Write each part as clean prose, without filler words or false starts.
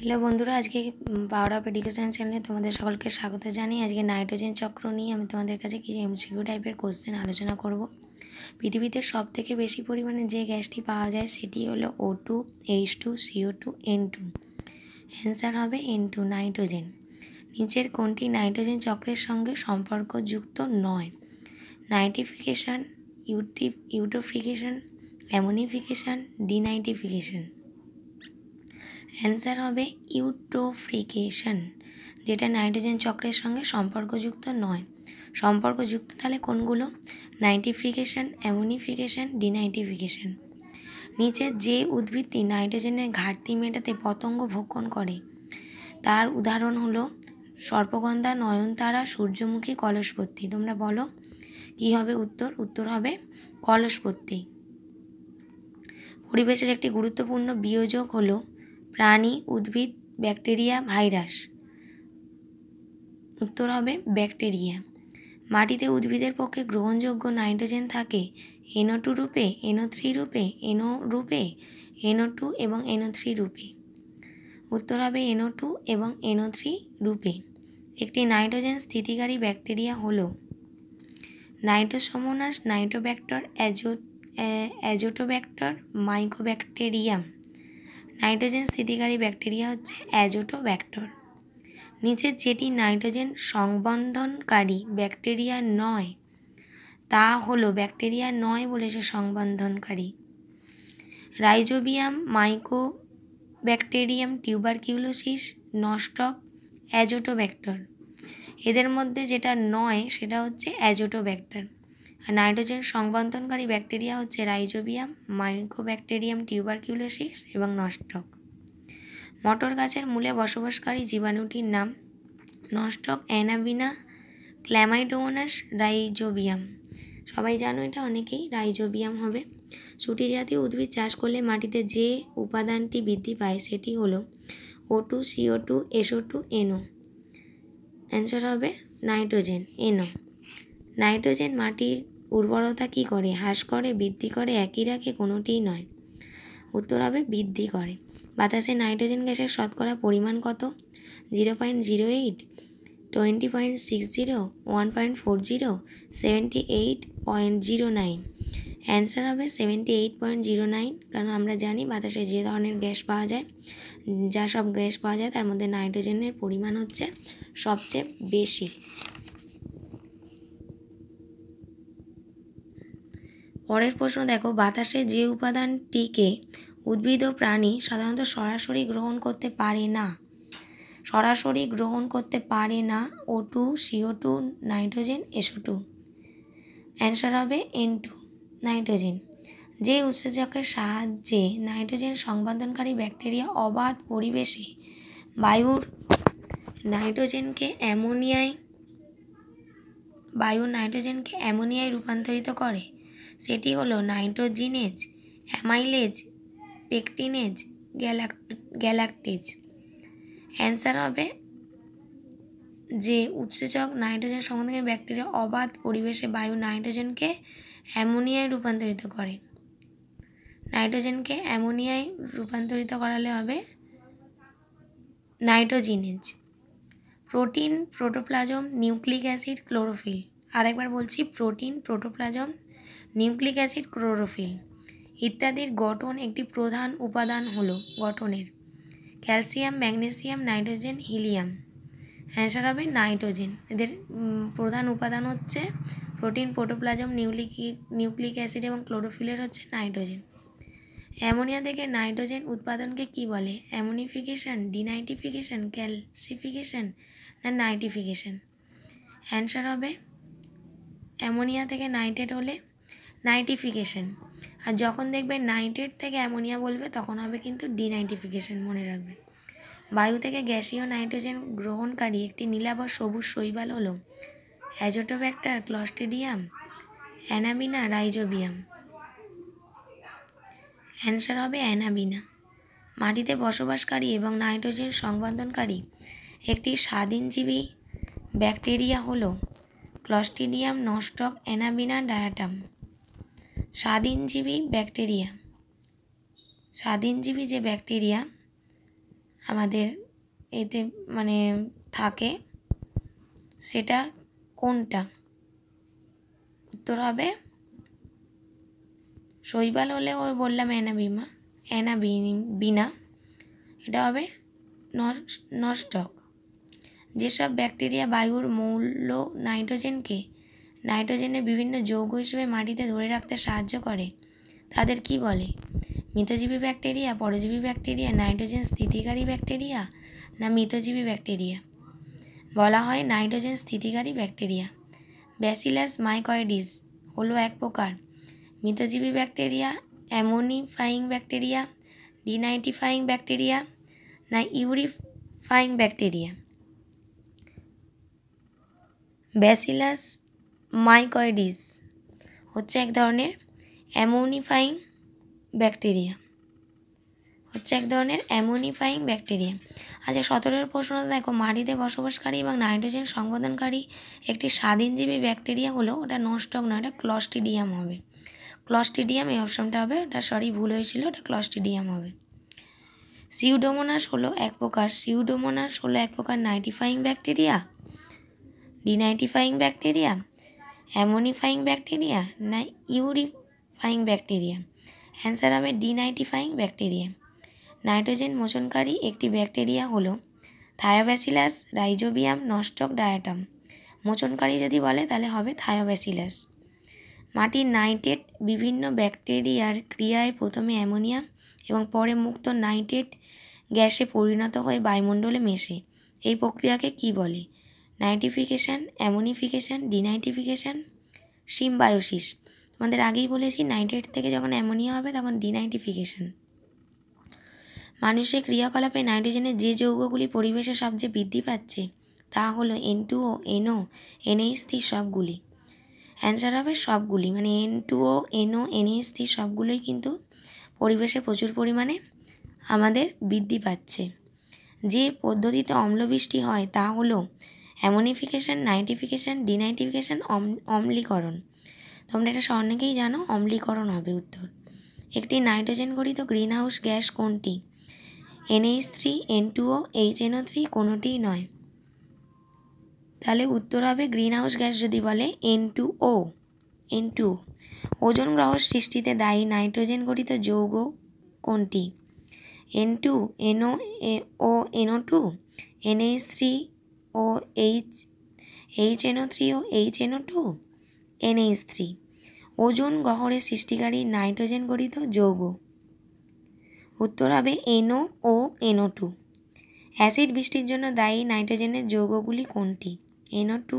Hello বন্ধুরা, আজকে power of education চ্যানেলে তোমাদের সকলকে স্বাগত জানাই। আজকে নাইট্রোজেন চক্র নিয়ে আমি তোমাদের কাছে কিছু এমসিকিউ টাইপের কোশ্চেন আলোচনা করব। পৃথিবীতে সবথেকে বেশি পরিমাণে যে গ্যাসটি পাওয়া যায় সেটি হলো O2, H2, CO2, N2। Answer হবে N2, নাইট্রোজেন। নিচের কোনটি নাইট্রোজেন চক্রের সঙ্গে সম্পর্কযুক্ত নয়? Nitrification, eutrophication, ammonification, denitrification. Answer হবে ইউটোফিকেশন, যেটা নাইট্রোজেন চক্রের সঙ্গে সম্পর্কযুক্ত নয়। সম্পর্কযুক্ত তাহলে কোনগুলো? Nitrification, ammonification, denitrification. নিচে যে উদ্ভিদটি নাইট্রোজেনের ঘাটতি মেটাতে পতঙ্গ ভক্ষণ করে তার উদাহরণ হলো সর্পগন্ধা, নয়নতারা, সূর্যমুখী, কলসপতি। তোমরা বলো কি হবে উত্তর? উত্তর হবে কলসপতি। পরিবেশের একটি গুরুত্বপূর্ণ বিয়োজক হলো প্রাণী, উদ্ভিদ, ব্যাকটেরিয়া, ভাইরাস। উত্তর হবে ব্যাকটেরিয়া। মাটিতে উদ্ভিদের পক্ষে গ্রহণযোগ্য নাইট্রোজেন থাকে NO2 রূপে, NO3 রূপে, NO রূপে, NO2 এবং NO3 রূপে। উত্তর হবে NO2 এবং NO3 রূপে। একটি নাইট্রোজেন স্থিতিকারী ব্যাকটেরিয়া হলো nitrosomonas, nitrobacter, azotobacter, mycobacterium. Nitrogen স্থিতিকারী ব্যাকটেরিয়া হচ্ছে অ্যাজোটোব্যাক্টর। নিচের যেটি নাইট্রোজেন সংবন্ধনকারী ব্যাকটেরিয়া নয় তা হলো ব্যাকটেরিয়া নয় বলেছে সংবন্ধনকারী: রাইজোবিয়াম, মাইকোব্যাকটেরিয়াম, টিউবারকিউলোসিস, নস্টক, অ্যাজোটোব্যাক্টর। এদের মধ্যে যেটা নয় সেটা হচ্ছে অ্যাজোটোব্যাক্টর। আর নাইট্রোজেন সংবন্ধনকারী ব্যাকটেরিয়া হচ্ছে রাইজোবিয়াম, মাইকোব্যাকটেরিয়াম, টিউবারকিউলোসিস এবং নস্টক। মটর গাছের মূলে বসবাসকারী জীবাণুটির নাম নস্টক, অ্যানাবিনা, ক্ল্যামাইডোমোনাস, রাইজোবিয়াম। সবাই জানো এটা, অনেকেই রাইজোবিয়াম হবে। শুঁটি জাতীয় উদ্ভিদ চাষ করলে মাটিতে যে উপাদানটি বৃদ্ধি পায় সেটি হলো O2, CO2, SO2, NO। Answer হবে নাইট্রোজেন, NO। নাইট্রোজেন মাটির উর্বরতা কী করে? হ্রাস করে, বৃদ্ধি করে, একই রাখে, কোনোটিই নয়। উত্তর হবে বৃদ্ধি করে। বাতাসে নাইট্রোজেন গ্যাসের শতকরা পরিমাণ কত? 0.08, 20.60, 1.40, 78.09। অ্যান্সার হবে 78.09। কারণ আমরা জানি বাতাসে যে ধরনের গ্যাস পাওয়া যায়, যা সব গ্যাস পাওয়া যায় তার মধ্যে নাইট্রোজেনের পরিমাণ হচ্ছে সবচেয়ে বেশি। পরের প্রশ্ন দেখো, বাতাসে যে উপাদানটিকে উদ্ভিদ ও প্রাণী সাধারণত সরাসরি গ্রহণ করতে পারে না, সরাসরি গ্রহণ করতে পারে না? O2, CO2, nitrogen, SO2। Answer হবে N2, নাইট্রোজেন। যে উৎসেচকের সাহায্যে নাইট্রোজেন সংবন্ধনকারী ব্যাকটেরিয়া অবাধ পরিবেশে বায়ুর নাইট্রোজেনকে অ্যামোনিয়ায় রূপান্তরিত করে সেটি হলো নাইট্রোজিনেজ, অ্যামাইলেজ, পেকটিনেজ, গ্যালাক্টেজ। অ্যান্সার হবে যে উৎসেচক নাইট্রোজেন সংবন্ধনকারী ব্যাকটেরিয়া অবাধ পরিবেশে বায়ু নাইট্রোজেনকে অ্যামোনিয়ায় রূপান্তরিত করে। নাইট্রোজেনকে অ্যামোনিয়ায় রূপান্তরিত করালে হবে nitrogenase. Protein, protoplasm, nucleic acid, chlorophyll. আরেকবার বলছি, protein, protoplasm, nucleic acid, chlorophyll ইত্যাদির গঠন একটি প্রধান উপাদান হলো গঠনের calcium, magnesium, nitrogen, helium. Answer হবে নাইট্রোজেন। এদের প্রধান উপাদান হচ্ছে প্রোটিন, প্রোটোপ্লাজম, নিউক্লিক অ্যাসিড এবং ক্লোরোফিলের হচ্ছে নাইট্রোজেন। অ্যামোনিয়া থেকে নাইট্রোজেন উৎপাদনকে কি বলে? অ্যামোনিফিকেশন, ডিনাইট্রিফিকেশন, ক্যালসিফিকেশন না নাইট্রিফিকেশন? অ্যান্সার হবে অ্যামোনিয়া থেকে নাইট্রেট হলে নাইট্রিফিকেশন। আর যখন দেখবে নাইট্রেট থেকে অ্যামোনিয়া বলবে তখন হবে কিন্তু ডিনাইট্রিফিকেশন, মনে রাখবে। বায়ু থেকে গ্যাসীয় নাইট্রোজেন গ্রহণকারী একটি নীলাভ সবুজ শৈবাল হলো azotobacter, Clostridium, Anabaena, rhizobium. Answer হবে অ্যানাবিনা। মাটিতে বসবাসকারী এবং নাইট্রোজেন সংবন্ধনকারী একটি স্বাদীনজীবী ব্যাকটেরিয়া হলো ক্লস্ট্রিডিয়াম, নস্টক, অ্যানাবিনা, ডায়াটাম। স্বাদীনজীবী যে ব্যাকটেরিয়া আমাদের এতে মানে থাকে সেটা কোনটা? উত্তর হবে শৈবাল হলে ওই বললাম অ্যানাবিনা, এটা হবে নস্টক। যেসব ব্যাকটেরিয়া বায়ুর মৌল নাইট্রোজেনের বিভিন্ন যৌগ হিসেবে মাটিতে ধরে রাখতে সাহায্য করে তাদের কি বলে? মিতজীবী ব্যাকটেরিয়া, পরজীবী ব্যাকটেরিয়া, নাইট্রোজেন স্থিতিকারী ব্যাকটেরিয়া না মিতজীবী ব্যাকটেরিয়া? বলা হয় নাইট্রোজেন স্থিতিকারী ব্যাকটেরিয়া। ব্যাসিলাস মাইকয়েডিস হলো এক প্রকার মিতজীবী bacteria, ammonifying bacteria, denitrifying bacteria না ইউরিফাইং ব্যাকটেরিয়া? ব্যাসিলাস মাইকয়েডিস হচ্ছে এক ধরনের অ্যামোনিফাইং ব্যাকটেরিয়া। আচ্ছা 17 প্রশ্ন দেখো, মাটিতে বসবাসকারী এবং নাইট্রোজেন সংবধনকারী একটি স্বাধীনজীবী ব্যাকটেরিয়া হলো, ওটা নস্টক না, ওটা ক্লস্ট্রিডিয়াম হবে। ক্লস্ট্রিডিয়াম এই অপশনটা হবে, ওটা ভুল হয়েছিল, ওটা ক্লস্ট্রিডিয়াম হবে। সিউডোমোনাস হলো এক প্রকার nitrifying bacteria, denitrifying bacteria, ammonifying bacteria না ইউরিফাইং ব্যাকটেরিয়া? অ্যান্সার হবে ডিনাইট্রিফাইং ব্যাকটেরিয়া। নাইট্রোজেন মোচনকারী একটি ব্যাকটেরিয়া হলো থায়োব্যাসিলাস রাইজোবিয়াম নস্টক ডায়াটাম। মোচনকারী যদি বলে তাহলে হবে থায়োব্যাসিলাস। মাটির নাইট্রেট বিভিন্ন ব্যাকটেরিয়ার ক্রিয়ায় প্রথমে অ্যামোনিয়া এবং পরে মুক্ত নাইট্রেট গ্যাসে পরিণত হয়ে বায়ুমণ্ডলে মেশে। এই প্রক্রিয়াকে কি বলে? Nitrification, ammonification, denitrification, symbiosis. তোমাদের আগেই বলেছি নাইট্রেট থেকে যখন অ্যামোনিয়া হবে তখন ডিনাইট্রিফিকেশন। মানুষের ক্রিয়াকলাপে নাইট্রোজেনের যে যৌগগুলি পরিবেশে সবচেয়ে বৃদ্ধি পাচ্ছে তা হলো N2O, NO, NH3 সবগুলি। অ্যান্সার হবে সবগুলি, মানে N2O, NO, NH3 সবগুলোই কিন্তু পরিবেশে প্রচুর পরিমাণে আমাদের বৃদ্ধি পাচ্ছে। যে পদ্ধতিতে অম্লবৃষ্টি হয় তা হলো অ্যামোনিফিকেশন, নাইট্রিফিকেশন, ডিনাইট্রিফিকেশন, অম্লীকরণ। তোমরা এটা অনেকেই জানো, অম্লীকরণ হবে উত্তর। একটি নাইট্রোজেন গঠিত গ্রিনহাউস গ্যাস কোনটি? NH3, N2O, HNO3 কোনোটিই নয়। তাহলে উত্তর হবে গ্রিনহাউস গ্যাস যদি বলে N2O। ওজোন গ্রহ সৃষ্টিতে দায়ী নাইট্রোজেন গঠিত যৌগ কোনটি? N2, NO, NO2, NH3OH, HNO3O, HNO2, NH3। Ozone গহ্বরের সৃষ্টিকারী নাইট্রোজেন গঠিত যৌগ উত্তর হবে NO, NO2। অ্যাসিড বৃষ্টির জন্য দায়ী নাইট্রোজেনের যৌগগুলি কোনটি? NO2,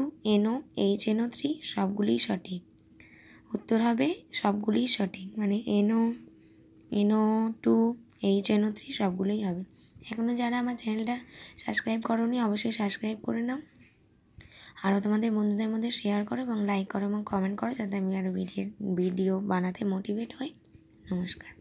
NO, HNO3 সবগুলিই সঠিক। উত্তর হবে সবগুলিই সঠিক, মানে NO, NO2, HNO3 সবগুলোই হবে। এখনও যারা আমার চ্যানেলটা সাবস্ক্রাইব করোনি অবশ্যই সাবস্ক্রাইব করে নাও, আরও তোমাদের বন্ধুদের মধ্যে শেয়ার করো এবং লাইক করো এবং কমেন্ট করো, যাতে আমি আরও ভিডিও বানাতে মোটিভেট হই। নমস্কার।